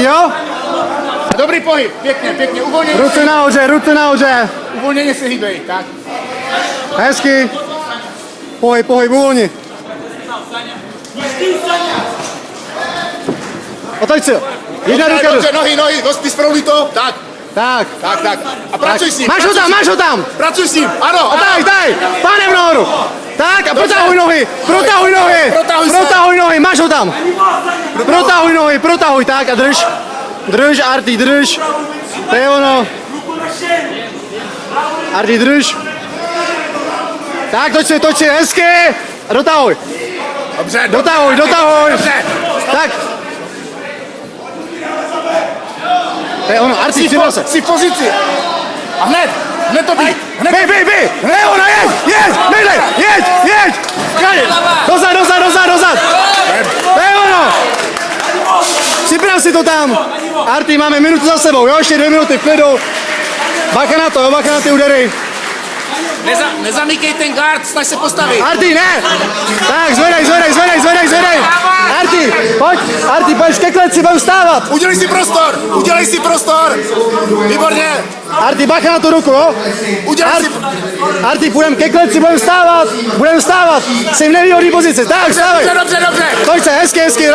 jo? A dobrý pohyb, pěkně, pěkně, uvolněně. Ruce nahoře. Uvolněně se hýbej, tak. Hezky. Pohyb, uvolni. Otoč si. Jedna ruka. Dobře, nohy, dost vysprouli to, tak. Tak. A pracuj s ním. Máš ho tam. Pracuj s ním, ano. Daj, pánem nahoru. Tak a protahuj nohy, máš ho tam. Protahuj, tak a drž, Arti, drž. To je ono. Arti, drž. Tak, toč si, hezky. A dotahuj. Dobře. Dotahuj. Dobře. Tak. To je ono, Arti, přidal se. Jsi v pozici. A hned to bij. Bej. Ne, ono, jeď. Dozad. To je ono. Připrav si to tam. Arti, máme minutu za sebou, jo, ještě 2 minuty v klidu. Bacha na ty údery. Nezamykej ten guard, snaž se postavit. Arti, ne! Tak, zvedej! Arti, pojď ke kleci, budeme vstávat. Udělej si prostor. Výborně. Arti, bacha na tu ruku, jo? Arti, půjdeme ke kleci, budeme vstávat. Jsi v nevýhodný pozici, tak, vstávej. Dobře. Pojď se, hezky,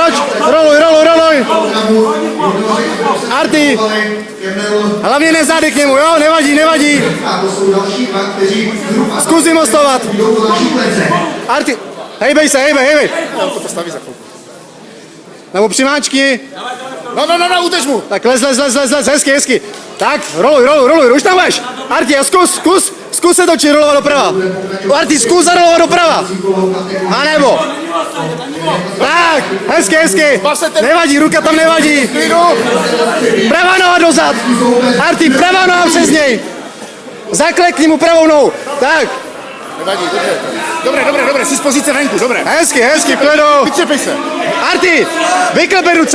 roluj. Arti, hlavně nezádej k němu, jo? Nevadí. Zkus jim ostovat. Arti, hejbej se. To postaví za chvilku. Nebo přimáčky. No, utež mu. Tak les, hezky. Tak, roluj, už tam budeš. Arti, a zkus se točit, rolovat doprava. Arti, zkus zarolovat doprava. A nebo. Tak, hezky. Nevadí, ruka tam nevadí. Pravá noha dozad. Arti, pravá noha přes něj. Zaklekni mu pravou nohu. Tak. Nevadí, dobře, jsi z pozice venku, dobré. Hezky, klidu. Vyčepej se. Arti,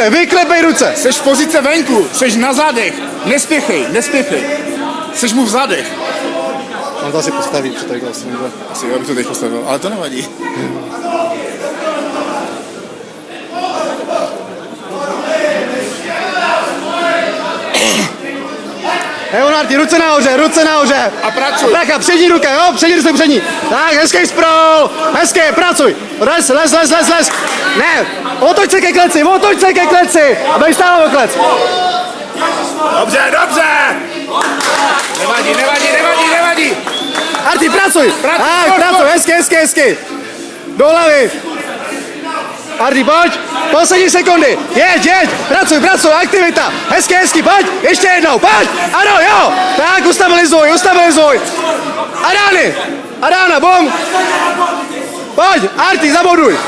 vyklepej ruce. Jsi z pozice venku, jsi na zádech. Nespěchej. Jsi mu v zádech. On to asi postaví při tady vlastně. Asi jo, bych to teď postavil, ale to nevadí. Hej, Arti, ruce nahoře. A pracuj. Pracha, přední ruka, jo, přední. Tak, hezký sprawl, pracuj. Les. Ne, otoč se ke kleci. A budeš stál o klec. Dobře. Nevadí. Arti, pracuj. Tak, pracuj, hezky. Do hlavy. Arti, pojď. Poslední sekundy. Jeď. Pracuj, aktivita. Hezky, pojď. Ještě jednou, pojď. Ano, jo. Tak, ustabilizuj. A rány, bum. Pojď, Arti, zaboduj.